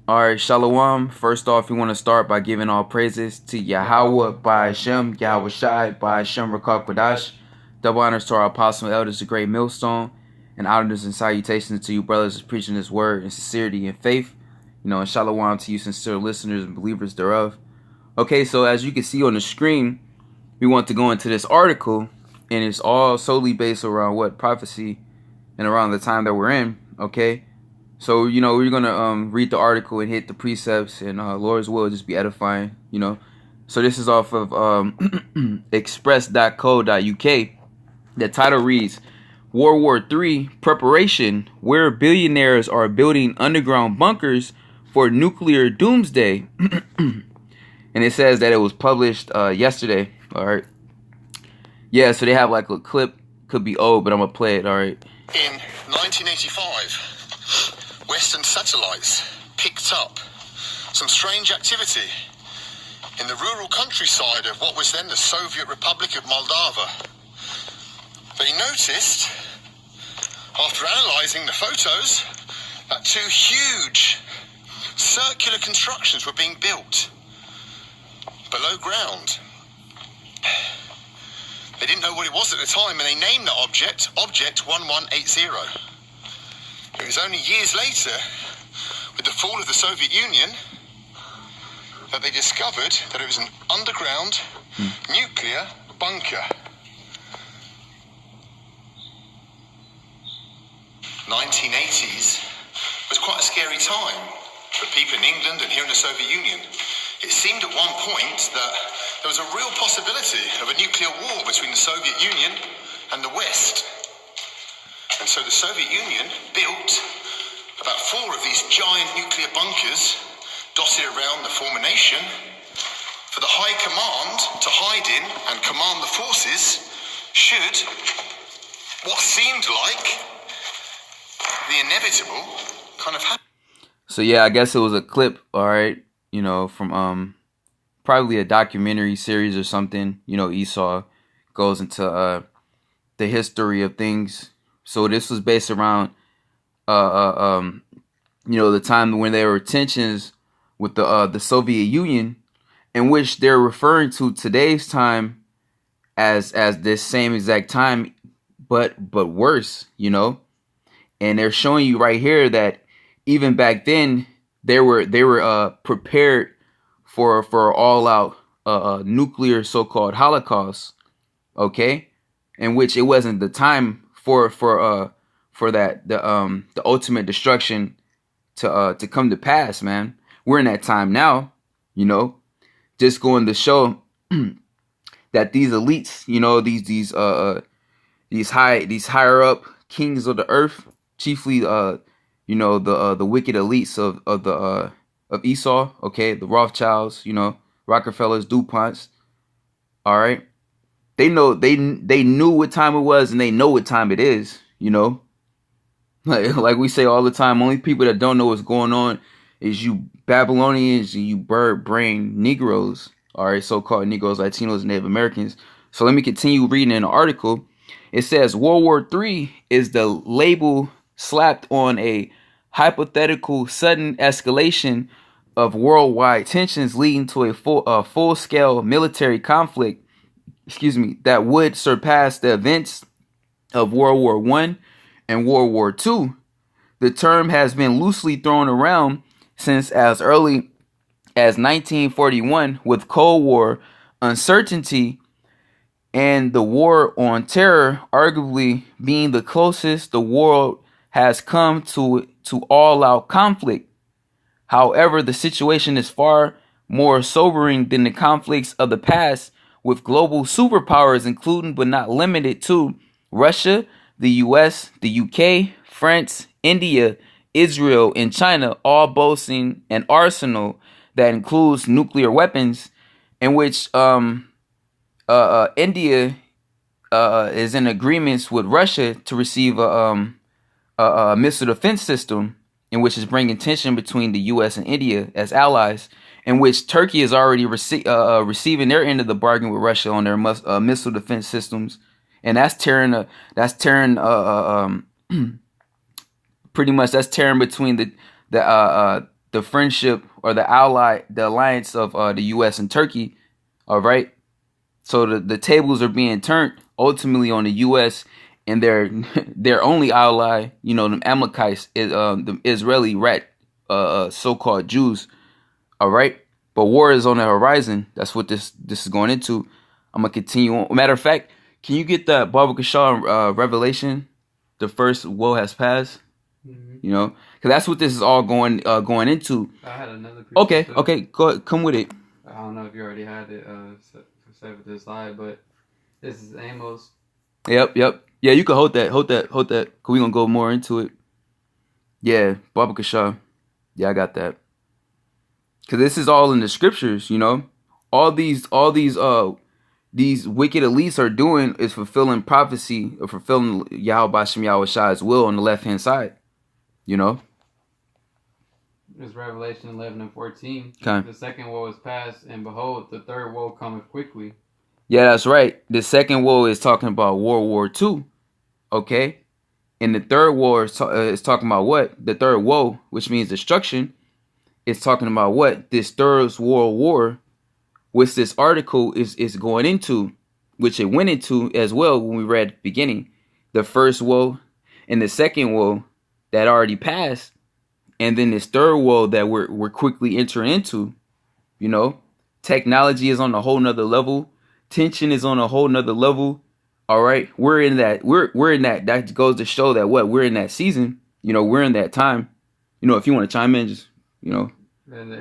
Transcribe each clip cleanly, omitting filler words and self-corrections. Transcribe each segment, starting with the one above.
Alright, Shalom. First off, we want to start by giving all praises to Yahweh by Hashem, Yahweh Shai by Hashem Rakak Kwadash. Double honors to our apostle and elders, the great millstone, and honors and salutations to you brothers preaching this word in sincerity and faith. And Shalom to you sincere listeners and believers thereof. Okay, so as you can see on the screen, we want to go into this article, and it's all solely based around what prophecy and around the time that we're in, okay? So, we're going to read the article and hit the precepts, and Lord's will just be edifying, So this is off of express.co.uk. The title reads, World War III Preparation, where billionaires are building underground bunkers for nuclear doomsday. And it says that it was published yesterday, all right? Yeah, so they have like a clip, could be old, but I'm going to play it, all right? In 1985... Western satellites picked up some strange activity in the rural countryside of what was then the Soviet Republic of Moldova. They noticed, after analysing the photos, that two huge circular constructions were being built below ground. They didn't know what it was at the time, and they named that object Object 1180. It was only years later, with the fall of the Soviet Union, that they discovered that it was an underground nuclear bunker. 1980s was quite a scary time for people in England and here in the Soviet Union. It seemed at one point that there was a real possibility of a nuclear war between the Soviet Union and the West. And so the Soviet Union built about 4 of these giant nuclear bunkers dotted around the former nation for the high command to hide in and command the forces should what seemed like the inevitable kind of happen. So yeah, I guess it was a clip, all right, from probably a documentary series or something. Esau goes into the history of things. So this was based around, the time when there were tensions with the Soviet Union, in which they're referring to today's time as this same exact time, but worse, And they're showing you right here that even back then they were prepared for all out nuclear so-called holocaust, okay, in which it wasn't the time for that the ultimate destruction to come to pass, man. We're in that time now, just going to show that these elites, these higher up kings of the earth, chiefly the wicked elites of Esau, okay, the Rothschilds, Rockefellers, DuPonts, all right. They knew what time it was, and they know what time it is, Like we say all the time, only people that don't know what's going on is you Babylonians and you bird brain Negroes, all right, so-called Negroes, Latinos, and Native Americans. So let me continue reading in the article. It says World War III is the label slapped on a hypothetical sudden escalation of worldwide tensions leading to a full-scale military conflict, that would surpass the events of World War I and World War II. The term has been loosely thrown around since as early as 1941, with Cold War uncertainty and the War on Terror arguably being the closest the world has come to all-out conflict. However, the situation is far more sobering than the conflicts of the past, with global superpowers including but not limited to Russia, the US, the UK, France, India, Israel, and China all boasting an arsenal that includes nuclear weapons, in which India is in agreements with Russia to receive a missile defense system, in which is bringing tension between the US and India as allies, in which Turkey is already receiving their end of the bargain with Russia on their missile defense systems, and that's tearing pretty much that's tearing between the the friendship or the alliance of the U.S. and Turkey. All right. So the tables are being turned ultimately on the U.S. and their only ally, you know, the Amalekites, is the Israeli so-called Jews. All right, but war is on the horizon. That's what this is going into. I'm gonna continue on. Matter of fact, can you get that Baba Kashaw Revelation? The first woe has passed. You know, because that's what this is all going into. I had another Okay, too. Okay, go come with it. I don't know if you already had it set with this slide, but this is Amos. Yep. Yeah, you can hold that. Cause we gonna go more into it. Yeah, Baba Kashaw. Yeah, I got that. Cause this is all in the scriptures, you know. All these wicked elites are doing is fulfilling prophecy or fulfilling Yahweh Bashem Yahweh Shai's will on the left hand side. You know? It's Revelation 11 and 14. Okay. The second woe is past, and behold, the third woe cometh quickly. Yeah, that's right. The second woe is talking about World War II. Okay? And the third war is talking about what? The third woe, which means destruction, is talking about what? This third world war, which this article is going into, which it went into as well when we read at the beginning. The first woe and the second woe that already passed, and then this third woe that we're quickly entering into. You know, technology is on a whole nother level. Tension is on a whole nother level. All right, we're in that. We're in that. That goes to show that what we're in that season. You know, we're in that time. You know, if you want to chime in, just you know. And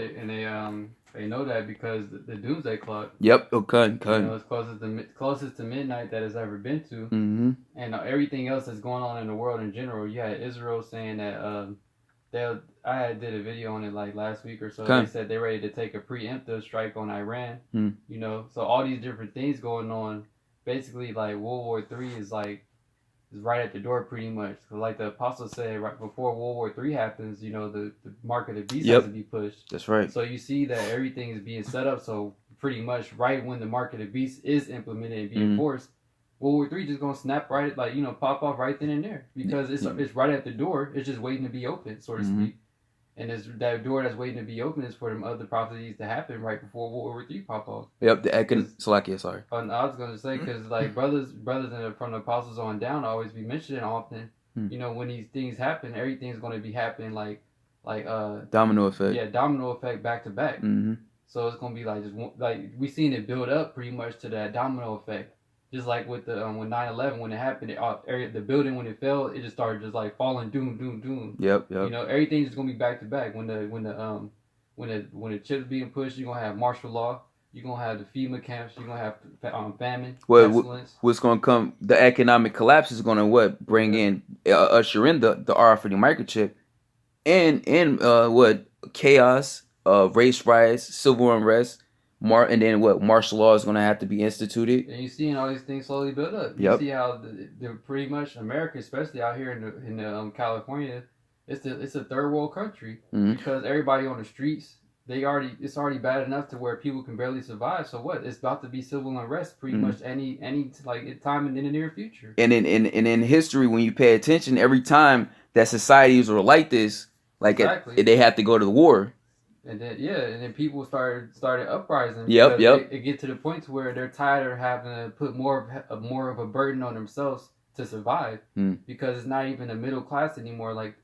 they know that because the doomsday clock. Yep. Okay. You know, it's closest to midnight that it's ever been to. Mm-hmm. And everything else that's going on in the world in general. You had Israel saying that I did a video on it like last week or so. Okay. They said they're ready to take a preemptive strike on Iran. Mm. You know, so all these different things going on. Basically, like World War III is right at the door pretty much. Like the apostle said, right before World War III happens, you know, the mark of the beast has to be pushed. That's right. So you see that everything is being set up. So pretty much right when the mark of the beast is implemented and being enforced, World War III just gonna snap right, like, you know, pop off right then and there because it's right at the door. It's just waiting to be opened, so to speak. And that door that's waiting to be open is for them other prophecies to happen right before World War III pop off. Yep, Salakia, sorry. I was going to say, because like brothers from the apostles on down always be mentioning often, you know, when these things happen, everything's going to be happening like domino effect. Yeah, domino effect back to back. Mm-hmm. So it's going to be like we seen it build up pretty much to that domino effect. Just like with the when 9/11 when it happened, the building when it fell, it just started just like falling, doom. Yep. You know, everything's just gonna be back to back. When the chips being pushed, you're gonna have martial law. You're gonna have the FEMA camps. You're gonna have famine. What's gonna come? The economic collapse is gonna bring in usher in the RFID microchip, and chaos, race riots, civil unrest. And then martial law is going to have to be instituted. And you're seeing all these things slowly build up. You see how they're pretty much America, especially out here in California, it's a third world country because everybody on the streets it's already bad enough to where people can barely survive. So what? It's about to be civil unrest pretty much any like time in the near future. And in history, when you pay attention, every time that societies were like this, like they have to go to the war. And then people started uprising. Yep. It get to the point to where they're tired of having to put more of a burden on themselves to survive because it's not even a middle class anymore. Like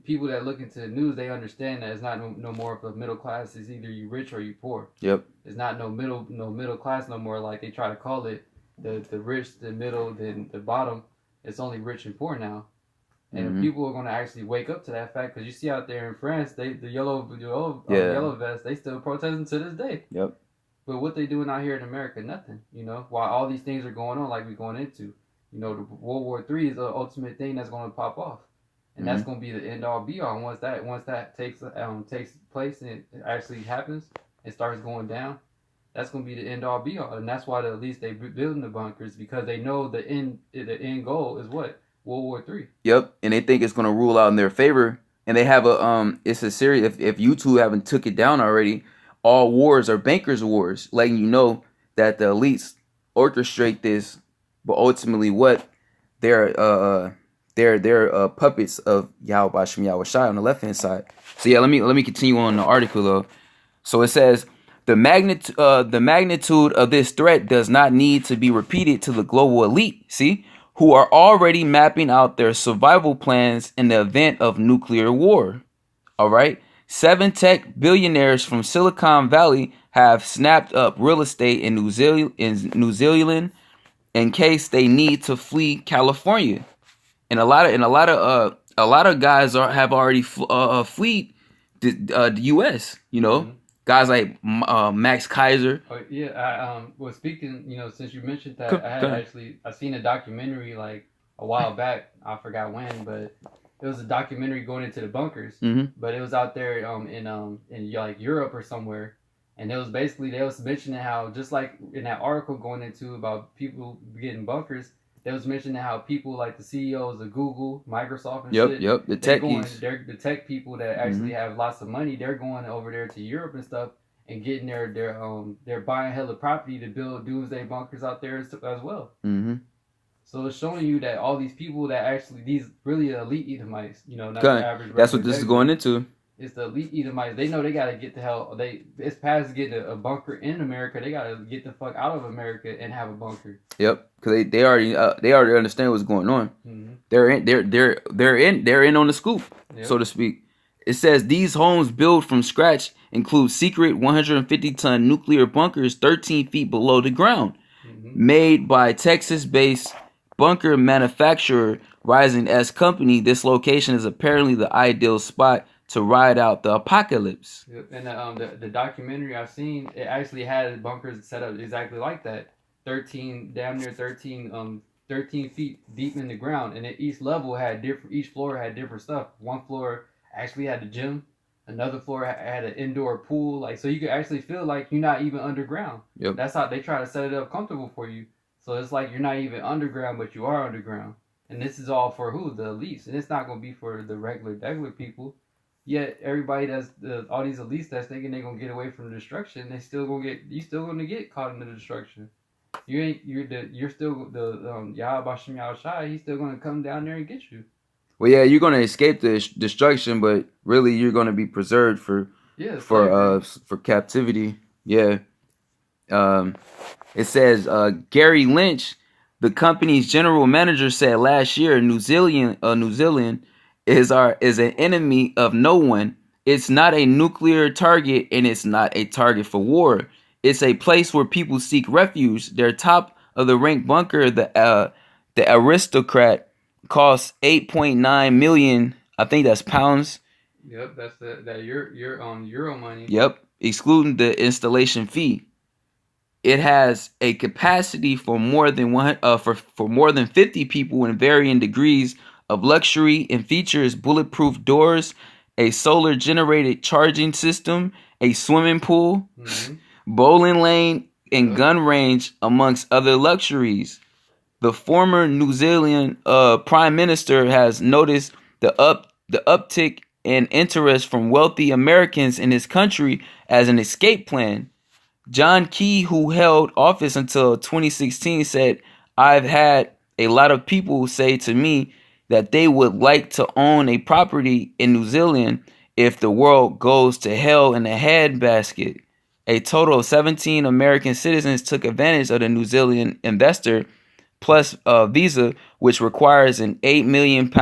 people that look into the news, they understand that it's not no more of a middle class. It's either you rich or you poor. Yep. It's not no middle class no more. Like they try to call it the rich, the middle, then the bottom. It's only rich and poor now. And people are going to actually wake up to that fact because you see out there in France, the yellow vest, they still protesting to this day. Yep. But what they doing out here in America, nothing. You know, while all these things are going on, like we're going into, you know, the World War III is the ultimate thing that's going to pop off, and that's going to be the end all be all. And once that takes place and it actually happens, it starts going down. That's going to be the end all be all, and that's why at least they building the bunkers because they know the end goal is what. World War III. Yep, and they think it's gonna rule out in their favor. And they have it's a series. If YouTube haven't took it down already, all wars are bankers' wars, letting you know that the elites orchestrate this, but ultimately what their they're puppets of Yahweh Bashem Yahweh Shai on the left hand side. So yeah, let me continue on the article though. So it says the magnitude of this threat does not need to be repeated to the global elite. See, who are already mapping out their survival plans in the event of nuclear war. All right. 7 tech billionaires from Silicon Valley have snapped up real estate in New Zealand in case they need to flee California. And a lot of guys have already fleed the U.S. You know, Mm-hmm. guys like Max Kaiser. Oh yeah, I was speaking. Since you mentioned that, I seen a documentary like a while back. I forgot when, but it was a documentary going into the bunkers. Mm-hmm. But it was out there in like Europe or somewhere, and it was basically they was mentioning how just like in that article going into about people getting bunkers. They was mentioning how people like the CEOs of Google, Microsoft, and shit. Yep. The techies. They're the tech people that actually have lots of money. They're going over there to Europe and stuff and getting they're buying hella property to build doomsday bunkers out there as well. Mm-hmm. So it's showing you that all these people that actually these really elite Edomites, not the average. That's what this is going into. It's the elite Edomites. They know they gotta get the hell. It's past getting a bunker in America. They gotta get the fuck out of America and have a bunker. Yep, because they already understand what's going on. Mm-hmm. They're in on the scoop, so to speak. It says these homes built from scratch include secret 150-ton nuclear bunkers 13 feet below the ground, made by Texas-based bunker manufacturer Rising S Company. This location is apparently the ideal spot to ride out the apocalypse. Yep. And the documentary I've seen, it actually had bunkers set up exactly like that. 13 feet deep in the ground, and each level had each floor had different stuff. One floor actually had the gym, another floor had an indoor pool, like so you could actually feel like you're not even underground. Yep. That's how they try to set it up comfortable for you. So it's like you're not even underground, but you are underground. And this is all for who? The elites. And it's not going to be for the regular people. Yet everybody all these elites that's thinking they're gonna get away from the destruction, you still gonna get caught in the destruction. You're still the Yahweh Bashem Yahweh Shai. He's still gonna come down there and get you. Well, yeah, you're gonna escape the destruction, but really you're gonna be preserved for captivity. Yeah. It says Gary Lynch, the company's general manager, said last year New Zealand is an enemy of no one. It's not a nuclear target, and it's not a target for war. It's a place where people seek refuge. Their top of the rank bunker, the Aristocrat, costs 8.9 million. I think that's pounds. Yep, that's that euro money. Yep, excluding the installation fee. It has a capacity for more than 50 people in varying degrees of luxury and features bulletproof doors, a solar generated charging system, a swimming pool, bowling lane, and gun range, amongst other luxuries. The former New Zealand Prime Minister has noticed the uptick in interest from wealthy Americans in his country as an escape plan. John Key, who held office until 2016, said, "I've had a lot of people say to me that they would like to own a property in New Zealand if the world goes to hell in a handbasket." A total of 17 American citizens took advantage of the New Zealand Investor Plus visa, which requires an £8 million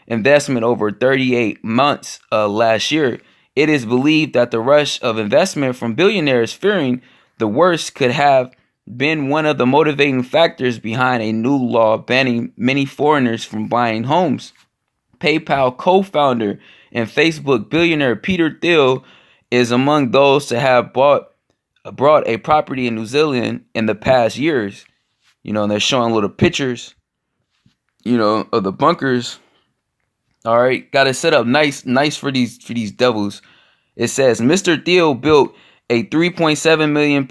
investment over 38 months last year. It is believed that the rush of investment from billionaires fearing the worst could have been one of the motivating factors behind a new law banning many foreigners from buying homes. PayPal co-founder and Facebook billionaire Peter Thiel is among those to have brought a property in New Zealand in the past years. And they're showing little pictures, of the bunkers. All right, got it set up nice for these devils. It says Mr. Thiel built a £3.7 million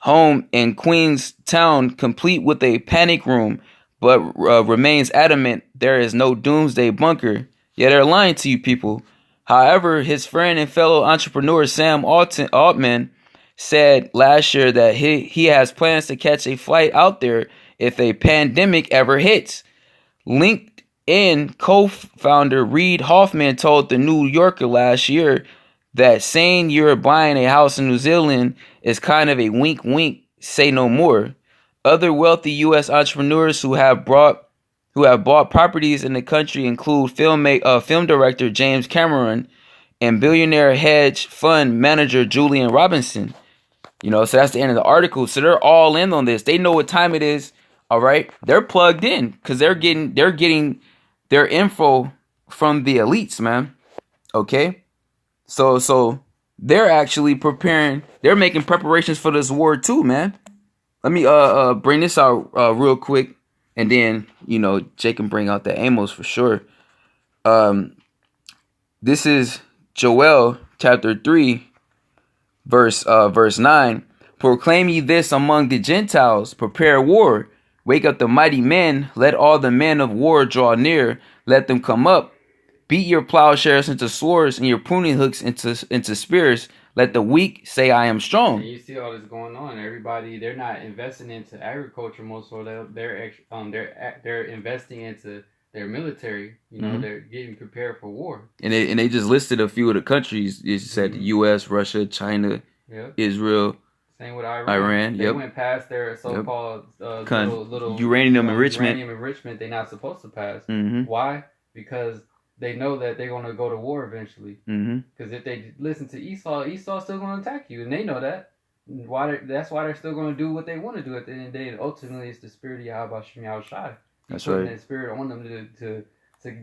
home in Queenstown, complete with a panic room, but remains adamant there is no doomsday bunker. Yeah, they're lying to you people. However, his friend and fellow entrepreneur Sam Altman said last year that he has plans to catch a flight out there if a pandemic ever hits. Linked And co-founder Reid Hoffman told the New Yorker last year that saying you're buying a house in New Zealand is kind of a wink wink, say no more. Other wealthy US entrepreneurs who have bought properties in the country include film director James Cameron and billionaire hedge fund manager Julian Robinson. So that's the end of the article. So they're all in on this. They know what time it is. All right, they're plugged in because they're getting their info from the elites, man. Okay, so they're actually preparing. They're making preparations for this war too, man. Let me bring this out real quick, and then Jake can bring out the Amos for sure. Um, this is Joel chapter 3, verse 9. Proclaim ye this among the Gentiles, prepare war, wake up the mighty men, let all the men of war draw near, let them come up, beat your plowshares into swords and your pruning hooks into spears, let the weak say I am strong. And you see all this going on. Everybody, they're not investing into agriculture most, so they're investing into their military. They're getting prepared for war. And they just listed a few of the countries. It said the U.S., Russia, China, Israel. Same with Iran. They went past their so-called little uranium enrichment. They're not supposed to pass. Mm-hmm. Why? Because they know that they're going to go to war eventually. Because if they listen to Esau's still going to attack you, and they know that. That's why they're still going to do what they want to do at the end of the day. And ultimately, it's the spirit of Yahweh Shem Yahushai. That's right. That spirit on them to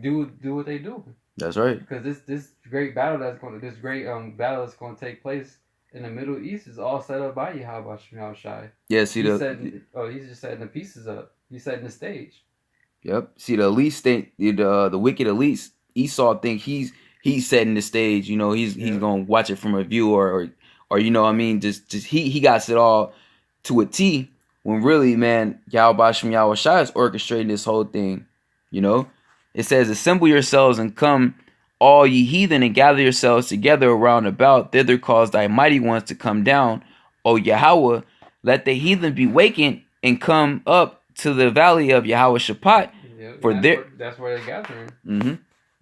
do what they do. That's right. Because this great battle that's going to take place in the Middle East is all set up by Yahweh Shem Yahushai. Yeah, he's just setting the pieces up. He's setting the stage. Yep. See, the elites think the wicked elites. Esau think he's setting the stage. He's gonna watch it from a view or just he got it all to a T. When really, man, Yahweh Shem Yahushai is orchestrating this whole thing. It says, "Assemble yourselves and come, all ye heathen, and gather yourselves together around about. Thither cause thy mighty ones to come down. O Yahweh, let the heathen be wakened and come up to the valley of Yahweh Shaphat." That's where they're gathering. Mm-hmm.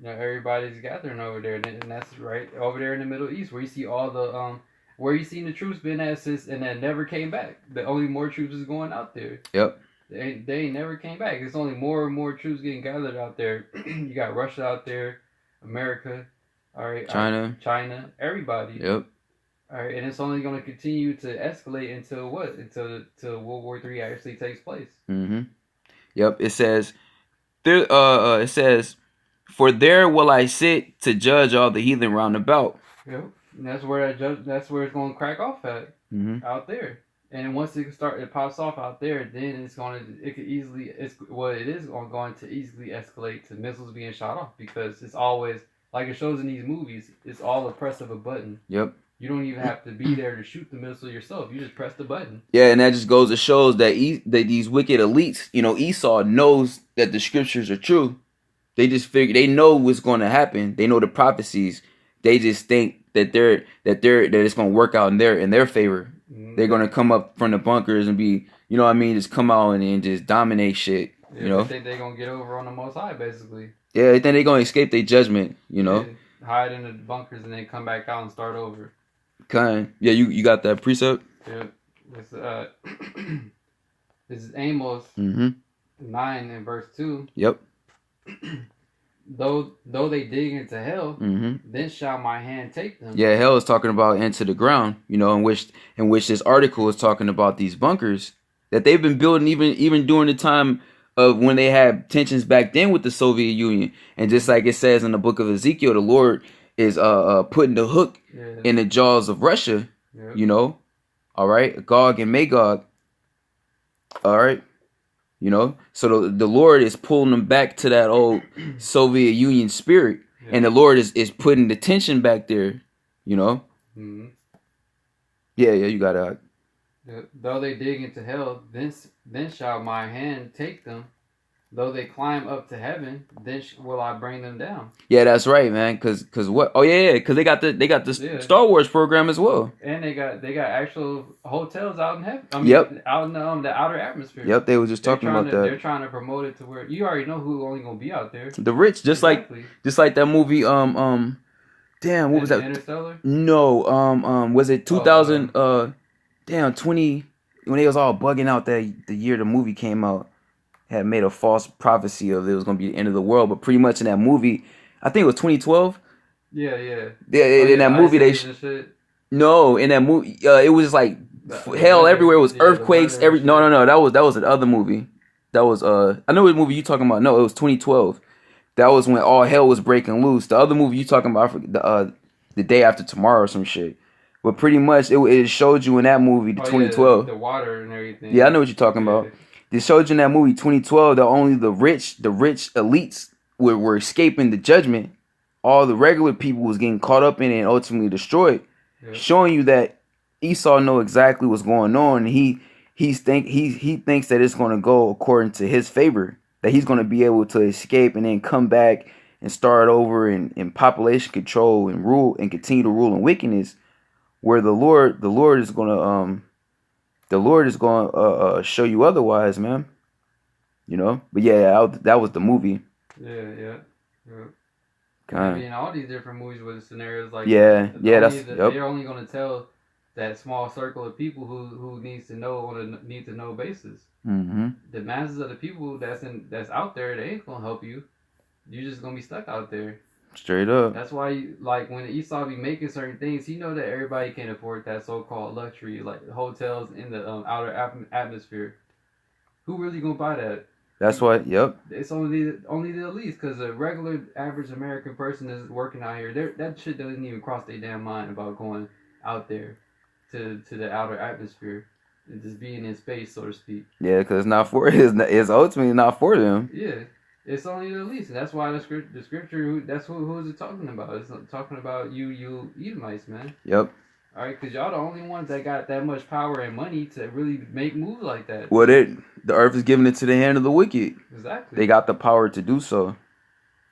Everybody's gathering over there, and that's right over there in the Middle East, where you see all the where you seen the troops been at since, and that never came back. The only more troops is going out there. Yep. They never came back. It's only more and more troops getting gathered out there. You got Russia out there, America, all right, China, everybody. Yep. All right, and it's only going to continue to escalate until what? Until World War III actually takes place. Mm-hmm. Yep. It says there. It says, "For there will I sit to judge all the heathen round about." Yep. And that's where it's going to crack off at. Mm-hmm. Out there. And once it pops off out there, then it is going to easily escalate to missiles being shot off, because it's always, like it shows in these movies, it's all a press of a button. Yep. You don't even have to be there to shoot the missile yourself. You just press the button. Yeah, and that just goes to show that these wicked elites, Esau knows that the scriptures are true. They just figure, they know what's going to happen. They know the prophecies. They just think that it's going to work out in their favor. Mm-hmm. They're going to come up from the bunkers and be, just come out and just dominate shit. They think they're going to get over on the Most High, basically. Yeah, they think they're going to escape their judgment. They hide in the bunkers and then come back out and start over. Kind. Yeah, you got that precept? Yeah. This is Amos 9 and verse 2. Yep. Though they dig into hell, then shall my hand take them. Yeah, hell is talking about into the ground, in which this article is talking about these bunkers that they've been building even during the time of when they had tensions back then with the Soviet Union. And just like it says in the book of Ezekiel, the Lord is putting the hook in the jaws of Russia. Yep. All right, Gog and Magog. All right. So the Lord is pulling them back to that old Soviet Union spirit, and the Lord is putting the tension back there, Mm-hmm. Yeah, you got it. Though they dig into hell, then shall my hand take them, Though they climb up to heaven, then will I bring them down. Yeah, that's right, man. Cause what? Oh yeah, cause they got the Yeah. Star Wars program as well. And they got actual hotels out in heaven. I Yep. mean, out in the outer atmosphere. Yep, they were just talking about They're that. trying to promote it to where you already know who only gonna be out there. The rich, Exactly. just like that movie. Damn, what was that? Interstellar. No, was it 2000? Damn, 20 when they was all bugging out that the year the movie came out. Had made a false prophecy of it was gonna be the end of the world, but pretty much in that movie, I think it was 2012. Yeah, yeah. Yeah, in that movie no, in that movie, it was just like hell everywhere. It was earthquakes. No. That was the other movie. That was I know what movie you talking about. No, it was 2012. That was when all hell was breaking loose. The other movie you talking about, the day after tomorrow or some shit. But pretty much it showed you in that movie, the 2012. Yeah, the water and everything. Yeah, I know what you're talking about. They showed you in that movie 2012 that only the rich elites were escaping the judgment. All the regular people was getting caught up in it and ultimately destroyed. Yeah. Showing you that Esau know exactly what's going on. And he thinks that it's going to go according to his favor. That he's going to be able to escape and then come back and start over in population control and rule and continue to rule in wickedness. Where the Lord is going to show you otherwise, man. You know, but yeah, that was the movie. Yeah. I mean, all these different movies with scenarios like they're only going to tell that small circle of people who needs to know on a need to know basis. Mm-hmm. The masses of the people that's out there, they ain't gonna help you. You're just gonna be stuck out there. Straight up. That's why, like, when Esau be making certain things, he know that everybody can't afford that so-called luxury, like hotels in the outer atmosphere. Who really gonna buy that? That's why. Yep. It's only the elites, because a regular average American person is working out here. That shit doesn't even cross their damn mind about going out there to the outer atmosphere and just being in space, so to speak. Yeah, because it's ultimately not for them. Yeah. It's only the elites, and that's why the scripture. That's who is it talking about? It's talking about you Edomites, man. Yep. All right, because y'all the only ones that got that much power and money to really make moves like that. Well, the earth is giving it to the hand of the wicked. Exactly. They got the power to do so.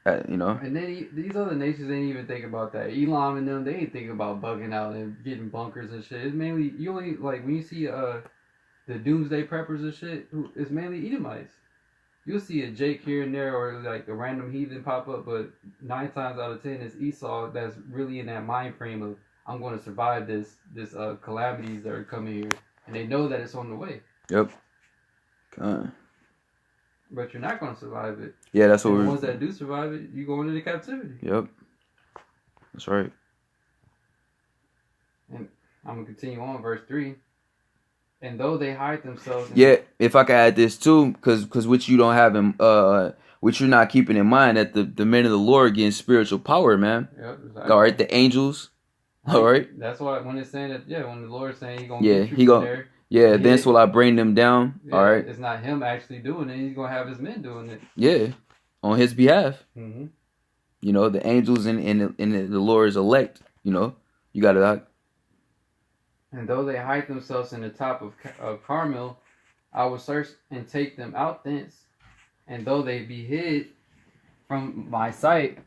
You know. And then these other nations ain't even think about that. Elam and them, they ain't thinking about bugging out and getting bunkers and shit. It's mainly you only like when you see the doomsday preppers and shit. It's mainly Edomites. You'll see a Jake here and there or like a random heathen pop up, but 9 times out of 10 it's Esau that's really in that mind frame of I'm going to survive this calamities that are coming here, and they know that it's on the way. Yep. But you're not going to survive it. Yeah, that's what the ones that do survive it, you go into the captivity. Yep. That's right. And I'm gonna continue on verse 3. And though they hide themselves. Yeah, if I could add this too, because which you don't have in which you're not keeping in mind that the men of the Lord getting spiritual power, man. Yep, exactly. All right, the angels. All right. That's why when it's saying that, when the Lord's saying He's gonna get you there. Yeah, thence will I bring them down. Yeah, all right. It's not Him actually doing it; He's gonna have His men doing it. Yeah, on His behalf. Mm-hmm. You know, the angels in the Lord's elect. You know, you got to. And though they hide themselves in the top of Carmel, I will search and take them out thence. And though they be hid from my sight,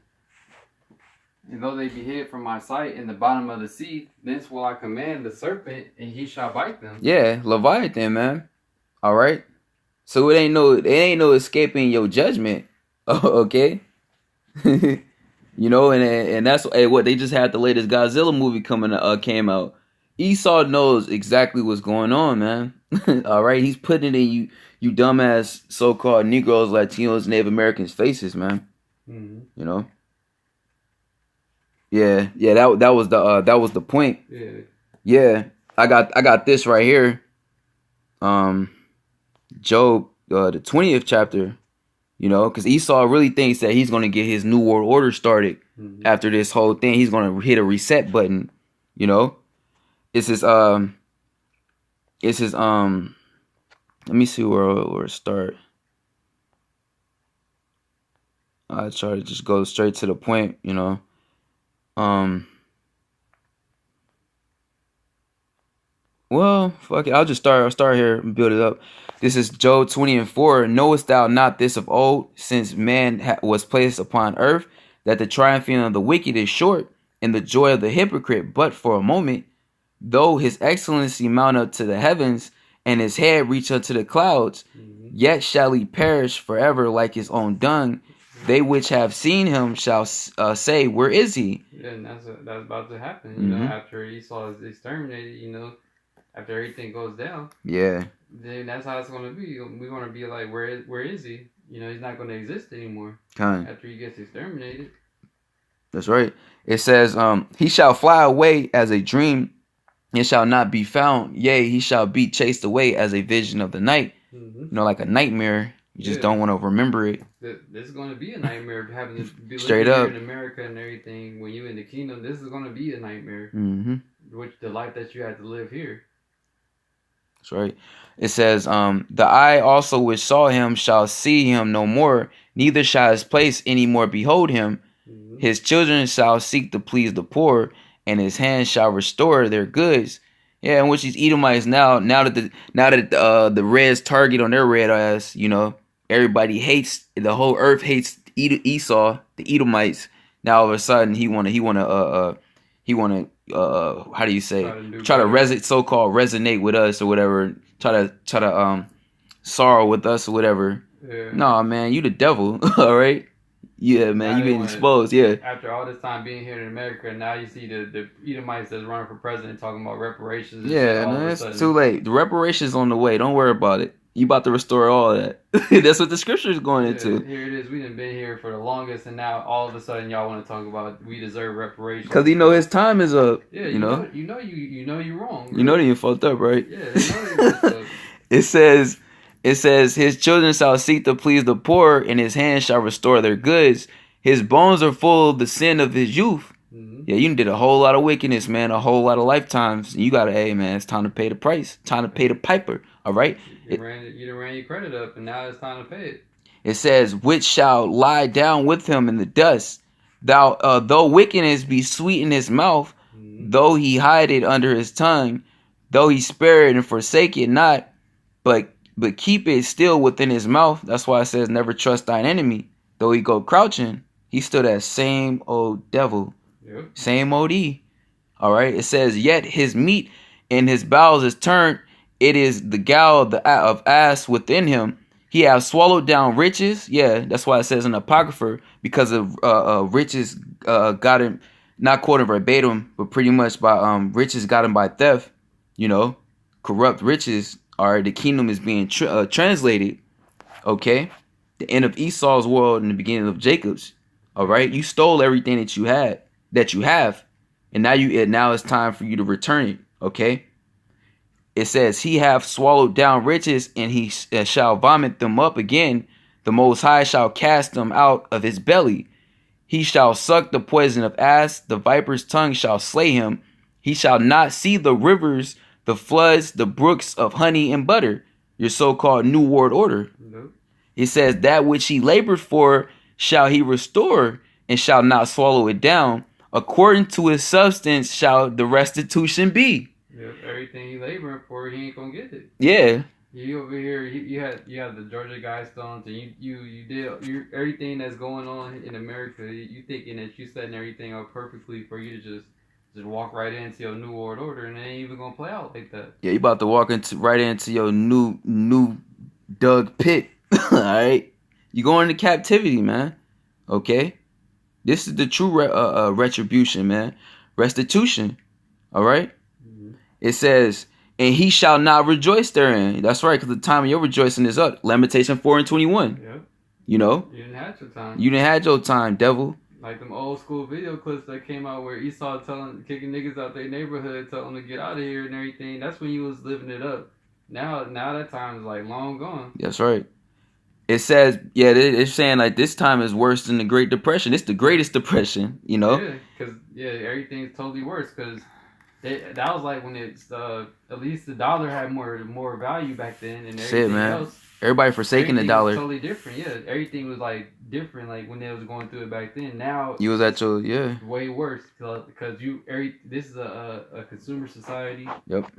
in the bottom of the sea, thence will I command the serpent, and he shall bite them. Yeah, Leviathan, man. All right. So it ain't no escaping your judgment. Okay. You know, and that's what they just had the latest Godzilla movie came out. Esau knows exactly what's going on, man. All right, he's putting it in you dumbass so-called Negroes, Latinos, Native Americans' faces, man. Mm-hmm. You know. Yeah. That was the point. Yeah. I got this right here. Job, the 20th chapter. You know, because Esau really thinks that he's gonna get his new world order started after this whole thing. He's gonna hit a reset button. You know. It's his let me see where it start. I try to just go straight to the point, you know. Well, fuck it. I'll start here and build it up. This is Job 20:4. Knowest thou not this of old, since man was placed upon earth, that the triumphing of the wicked is short, and the joy of the hypocrite but for a moment? Though his excellency mount up to the heavens, and his head reach up to the clouds, yet shall he perish forever like his own dung. They which have seen him shall say, where is he? Yeah, and that's about to happen. You know, after Esau is exterminated, you know, after everything goes down. Yeah. Then that's how it's gonna be. We're gonna be like, where is he? You know, he's not gonna exist anymore. After he gets exterminated. That's right. It says, he shall fly away as a dream, and shall not be found. Yea, he shall be chased away as a vision of the night. You know, like a nightmare. You just don't want to remember it. This is going to be a nightmare having to be straight living up here in America and everything. When you in the kingdom, this is going to be a nightmare. Which the life that you had to live here. That's right. It says, the eye also which saw him shall see him no more, neither shall his place any more behold him. His children shall seek to please the poor, and his hands shall restore their goods. Yeah, and which these Edomites now that the Reds target on their red ass, you know, everybody hates, the whole earth hates Esau, the Edomites. Now all of a sudden he wanna how do you say, try to resonate with us or whatever, try to sorrow with us or whatever. Yeah. Nah, man, you the devil. All right. Yeah, man, you getting exposed. Yeah. After all this time being here in America, now you see the Edomites that's running for president talking about reparations. Yeah, man, it's too late. The reparations on the way. Don't worry about it. You about to restore all that. That's what the scripture is going into. Here it is. We done been here for the longest, and now all of a sudden y'all want to talk about we deserve reparations. Because you know his time is up. Yeah, you know you're wrong. Right? You know that you fucked up, right? Yeah, you know you fucked up. It says, his children shall seek to please the poor, and his hands shall restore their goods. His bones are full of the sin of his youth. Yeah, you did a whole lot of wickedness, man, a whole lot of lifetimes. You gotta, hey, man, it's time to pay the price. Time to pay the piper, all right? You done ran your credit up, and now it's time to pay it. It says, which shall lie down with him in the dust. Though wickedness be sweet in his mouth, though he hide it under his tongue, though he spare it and forsake it not, but keep it still within his mouth. That's why it says, never trust thine enemy. Though he go crouching, he's still that same old devil. Yep. Same OD. All right. It says, yet his meat in his bowels is turned. It is the gall of ass within him. He has swallowed down riches. Yeah, that's why it says in the Apocrypha, because of riches got him, not quoting verbatim, but pretty much by riches got him by theft. You know, corrupt riches. All right, the kingdom is being translated. Okay, the end of Esau's world and the beginning of Jacob's. All right, you stole everything that you had, that you have, and now it's time for you to return it. Okay. It says, he hath swallowed down riches, and he shall vomit them up again. The Most High shall cast them out of his belly. He shall suck the poison of ass. The viper's tongue shall slay him. He shall not see the rivers, the floods, the brooks of honey and butter. Your so-called New World Order. Nope. It says, that which he labored for shall he restore, and shall not swallow it down. According to his substance shall the restitution be. Yep, everything he laboring for, he ain't gonna get it. Yeah. You over here, you had the Georgia Guidestones, and you did everything that's going on in America. You thinking that you setting everything up perfectly for you to just walk right into your New World Order, and it ain't even gonna play out like that. Yeah, you about to walk right into your new dug pit. All right, you going into captivity, man. Okay, this is the true retribution, man. Restitution. All right. It says, and he shall not rejoice therein. That's right, because the time of your rejoicing is up. Lamentation 4:21. Yep. You know? You didn't have your time. You didn't have your time, devil. Like them old school video clips that came out where Esau kicking niggas out their neighborhood, telling them to get out of here and everything. That's when you was living it up. Now that time is like long gone. That's right. It says, yeah, it's saying like this time is worse than the Great Depression. It's the greatest depression, you know? Yeah, because everything's totally worse because that was like when it's at least the dollar had more value back then and everything else. Everybody forsaking the Everything was dollar. totally different. Yeah, everything was like different. Like when they was going through it back then. Now You was at your way worse because this is a consumer society. Yep.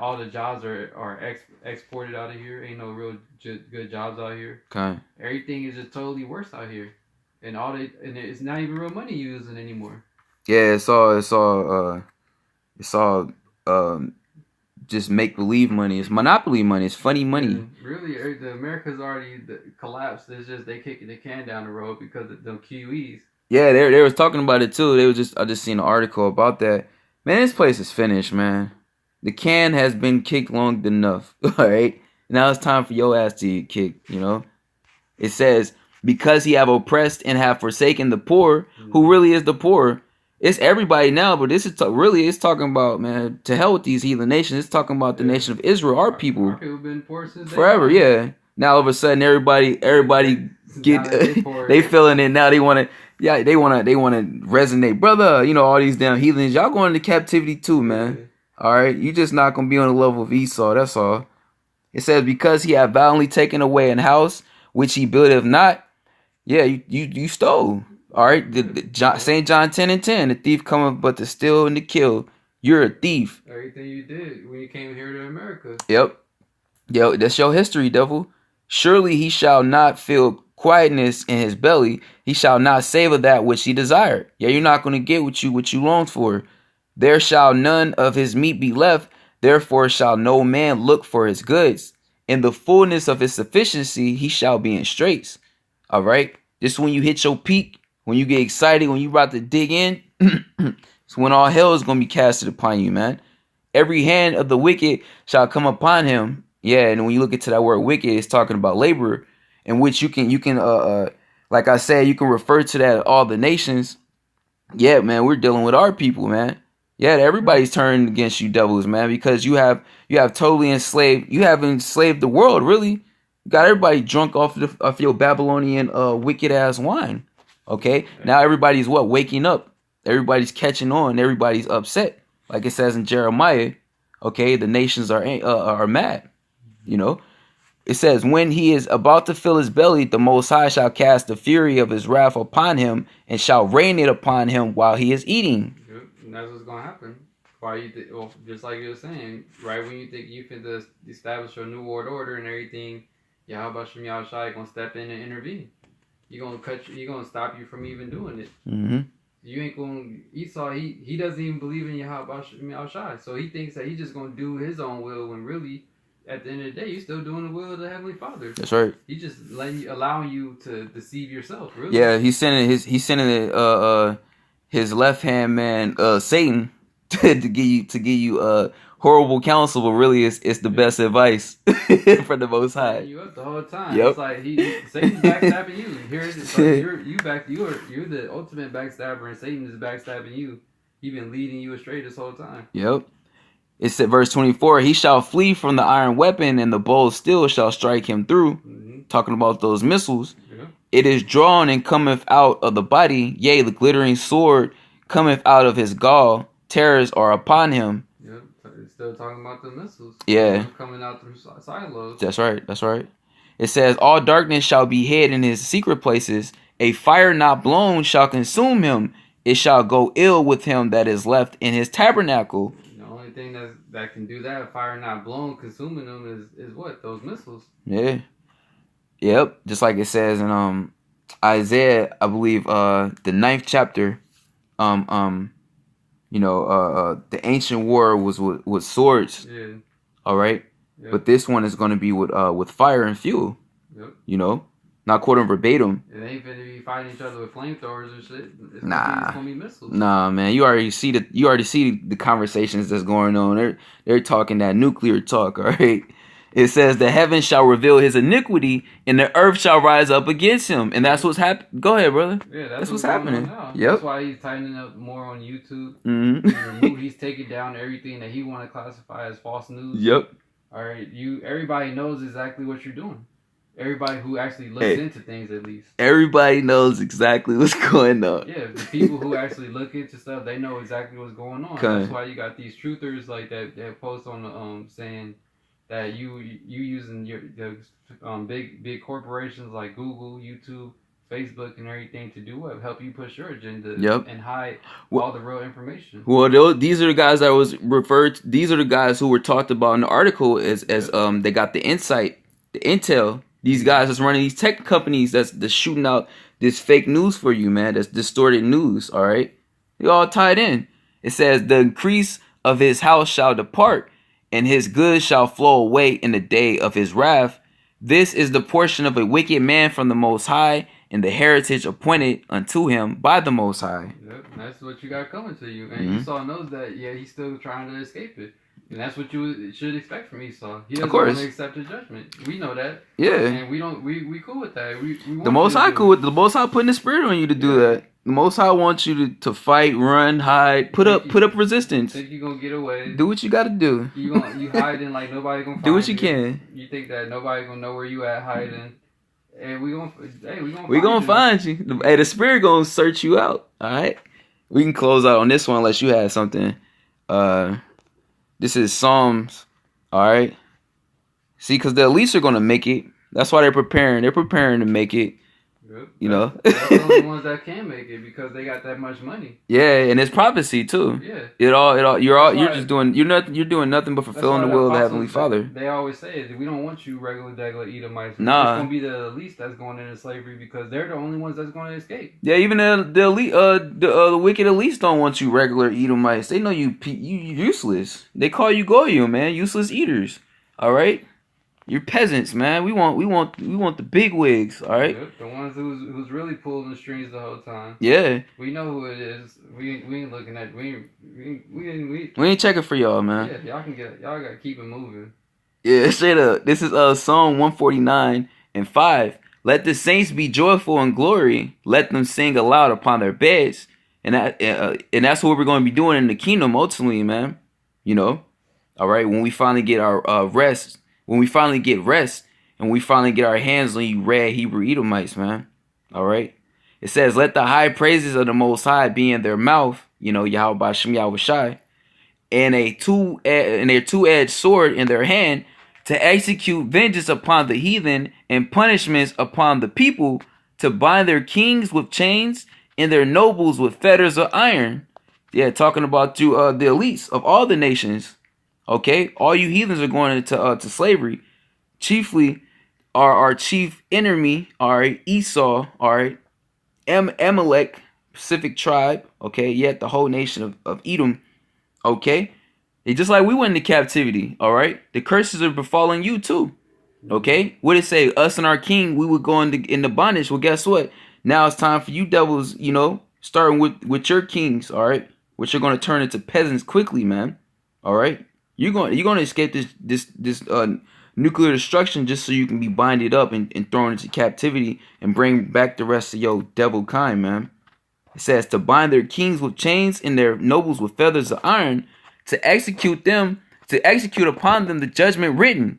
All the jobs are exported out of here. Ain't no real good jobs out here. Okay. Everything is just totally worse out here, and it's not even real money using anymore. Yeah, it's all just make believe money. It's monopoly money. It's funny money. And really, the America's already collapsed. It's just they kicking the can down the road because of the QEs. Yeah, they was talking about it too. I just seen an article about that. Man, this place is finished, man. The can has been kicked long enough. All right, now it's time for your ass to get kicked. You know, it says because he have oppressed and have forsaken the poor. Who really is the poor? It's everybody now, but this is really it's talking about, man. To hell with these heathen nations. It's talking about the nation of Israel, our people. Our people been poor since forever. Yeah. Now all of a sudden everybody get they feeling it now. They want to they want to resonate, brother. You know, all these damn heathens, y'all going into captivity too, man. All right, you just not gonna be on the level of Esau. That's all. It says because he had violently taken away an house which he buildeth not. Yeah, you stole. All right, St. John 10:10. The thief cometh but to steal and to kill. You're a thief. Everything you did when you came here to America. Yep. Yo, that's your history, devil. Surely he shall not feel quietness in his belly. He shall not savor that which he desired. Yeah, you're not going to get what you longed for. There shall none of his meat be left. Therefore shall no man look for his goods. In the fullness of his sufficiency, he shall be in straits. All right. Just when you hit your peak, when you get excited, when you about to dig in, it's when all hell is going to be casted upon you, man. Every hand of the wicked shall come upon him. Yeah, and when you look into that word wicked, it's talking about labor, in which you can like I said, you can refer to that all the nations. Yeah, man, we're dealing with our people, man. Yeah, everybody's turning against you devils, man, because you have totally enslaved. You have enslaved the world, really. You got everybody drunk off your Babylonian wicked ass wine. Okay, now everybody's waking up. Everybody's catching on. Everybody's upset, like it says in Jeremiah. Okay, the nations are mad. You know, it says when he is about to fill his belly, the Most High shall cast the fury of his wrath upon him and shall rain it upon him while he is eating. Yep, and that's what's gonna happen. Why just like you were saying, right when you think you can establish a new world order and everything, Yahweh Shem Yahushai gonna step in and intervene. You're gonna stop you from even doing it. Mm-hmm. You ain't gonna Esau. He doesn't even believe in Yahweh Shem Yahushai, so he thinks that he's just gonna do his own will when really, at the end of the day, you're still doing the will of the Heavenly Father. That's right. He's just allowing you to deceive yourself. Really. Yeah, he's sending his left hand man Satan to give you horrible counsel, but really it's the best advice for the Most High. You up the whole time. Yep. It's like Satan's backstabbing you. Here it is. Like you're the ultimate backstabber, and Satan is backstabbing you. He's been leading you astray this whole time. Yep. It said, verse 24, he shall flee from the iron weapon, and the bow of steel shall strike him through. Mm-hmm. Talking about those missiles. Yeah. It is drawn and cometh out of the body. Yea, the glittering sword cometh out of his gall. Terrors are upon him. Yep. It's still talking about the missiles. Yeah. Coming out through silos. That's right. That's right. It says, all darkness shall be hid in his secret places. A fire not blown shall consume him. It shall go ill with him that is left in his tabernacle. Thing that can do that, fire not blown, consuming them is what? Those missiles. Yeah. Yep. Just like it says in Isaiah, I believe the 9th chapter. The ancient war was with swords. Yeah. All right. Yep. But this one is going to be with fire and fuel. Yep. You know, not quoting verbatim. It ain't gonna be fighting each other with flamethrowers and shit. It's gonna be missiles. Nah, man. You already see the conversations that's going on. They're talking that nuclear talk. All right. It says the heavens shall reveal his iniquity, and the earth shall rise up against him. And that's what's happening. Go ahead, brother. Yeah, that's what's happening. Yep. That's why he's tightening up more on YouTube. Mm-hmm. He's taking down everything that he want to classify as false news. Yep. All right. Everybody knows exactly what you're doing. Everybody who actually looks into things, at least. Everybody knows exactly what's going on. Yeah, the people who actually look into stuff, they know exactly what's going on. Okay. That's why you got these truthers like that post on the saying, that you using big corporations like Google, YouTube, Facebook, and everything to do what? Help you push your agenda Yep. and hide Well, all the real information. well, these are the guys that was referred to, these are the guys who were talked about in the article as they got the insight, the intel. These guys that's running these tech companies that's shooting out this fake news for you, man. That's distorted news. All right, they all tied in. It says the increase of his house shall depart, and his goods shall flow away in the day of his wrath. This is the portion of a wicked man from the Most High, and the heritage appointed unto him by the Most High. Yep, that's what you got coming to you. And Esau knows that, he's still trying to escape it. And that's what you should expect from Esau. He doesn't want to accept his judgment. We know that. Yeah. And we cool with that. We the Most High cool with the Most High putting the spirit on you to do that. The Most High wants you to fight, run, hide, put up resistance. Think you gonna get away? Do what you got to do. You hiding like nobody gonna find do what you can. You think that nobody gonna know where you at hiding? And we gonna find you. Hey, the spirit gonna search you out. All right. We can close out on this one unless you had something. This is Psalms. All right. See, because the elites are gonna make it. That's why they're preparing. They're preparing to make it. Yep. You know, that's the only ones that can make it because they got that much money. Yeah, and it's prophecy too. Yeah. You're just doing. You're doing nothing but fulfilling the will of the Heavenly Father. They always say it. We don't want you regular Edomites. Nah. It's gonna be the elites that's going into slavery because they're the only ones that's going to escape. Yeah, even the elite, the wicked elites don't want you regular Edomites. They know you useless. They call you Goyim, man, useless eaters. All right. You're peasants, man. We want the big wigs, all right? Yep, the ones who's really pulling the strings the whole time. Yeah. We know who it is. We ain't looking at we ain't checking for y'all, man. Yeah, y'all gotta keep it moving. Yeah, straight up. This is Psalm 149:5. Let the saints be joyful in glory. Let them sing aloud upon their beds. And that's what we're going to be doing in the kingdom ultimately, man. You know, all right. When we finally get our rest. When we finally get rest and we finally get our hands on you red Hebrew Edomites, man. All right. It says, let the high praises of the Most High be in their mouth, Yahweh Bashem Yahweh Shai, and their two-edged sword in their hand to execute vengeance upon the heathen and punishments upon the people, to bind their kings with chains and their nobles with fetters of iron. Yeah, talking about you, the elites of all the nations. Okay, all you heathens are going into slavery. Chiefly, our chief enemy, all right, Esau, all right, Amalek, Pacific tribe, okay, yet the whole nation of Edom, okay. They just like we went into captivity, all right. The curses are befalling you too, okay. What did it say? Us and our king, we would go into bondage. Well, guess what? Now it's time for you devils, starting with your kings, all right, which are going to turn into peasants quickly, man, all right. You're going to escape this nuclear destruction just so you can be binded up and thrown into captivity and bring back the rest of your devil kind, man. It says to bind their kings with chains and their nobles with feathers of iron, to execute upon them the judgment written.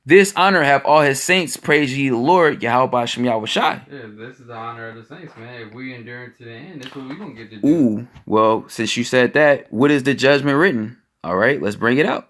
This honor have all his saints. Praise ye the Lord, Yahweh Bashem Yahweh Shai. Yeah, this is the honor of the saints, man. If we endure to the end, that's what we're going to get to do. Ooh, well, since you said that, what is the judgment written? All right, let's bring it out.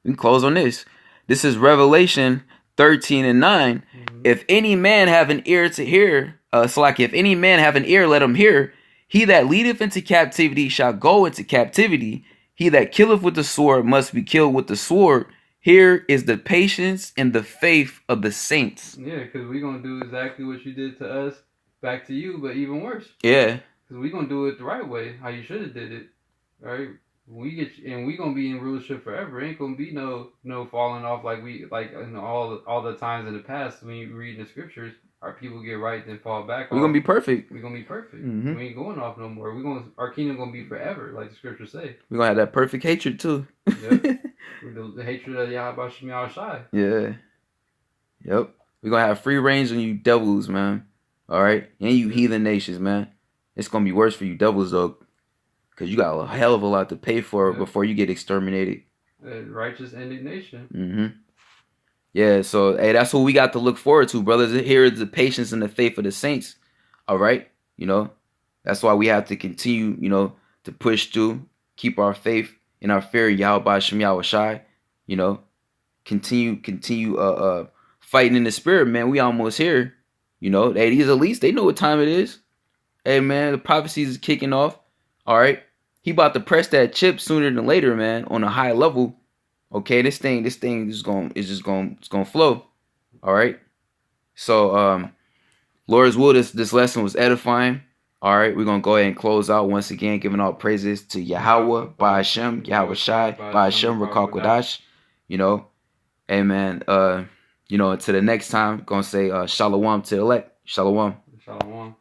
We can close on this. This is Revelation 13:9. Mm-hmm. If any man have an ear to hear, if any man have an ear, let him hear. He that leadeth into captivity shall go into captivity. He that killeth with the sword must be killed with the sword. Here is the patience and the faith of the saints. Yeah, because we're going to do exactly what you did to us back to you, but even worse. Yeah. Because we're going to do it the right way, how you should have did it. Right? We gonna be in rulership forever. Ain't gonna be no falling off like in all the times in the past when you read in the scriptures, our people get right then fall back. We're gonna be perfect. We're gonna be perfect. Mm-hmm. We ain't going off no more. Our kingdom gonna be forever, like the scriptures say. We're gonna have that perfect hatred too. Yep. the hatred of Yahweh Bashem Yahweh Shai. Yeah. Yep. We're gonna have free range on you devils, man. All right, and you heathen nations, man. It's gonna be worse for you devils though. Because you got a hell of a lot to pay for before you get exterminated. Righteous indignation. Mm-hmm. Yeah, so, hey, that's what we got to look forward to, brothers. Here is the patience and the faith of the saints. All right? That's why we have to continue, to push through, keep our faith and our fear in Yahweh Bashem Yahweh Shai, continue fighting in the spirit, man. We almost here. You know, hey, these elites, they know what time it is. Hey, man, the prophecies is kicking off. All right. He about to press that chip sooner than later, man, on a high level. Okay, this thing is just gonna flow. All right. So Lord's will, this lesson was edifying. All right, we're gonna go ahead and close out once again, giving all praises to Yahweh, by Hashem, Yahweh Shai, by Hashem, Rakal Kodash. You know, amen. You know, until the next time, gonna say shalom to the elect. Shalom. Shalom.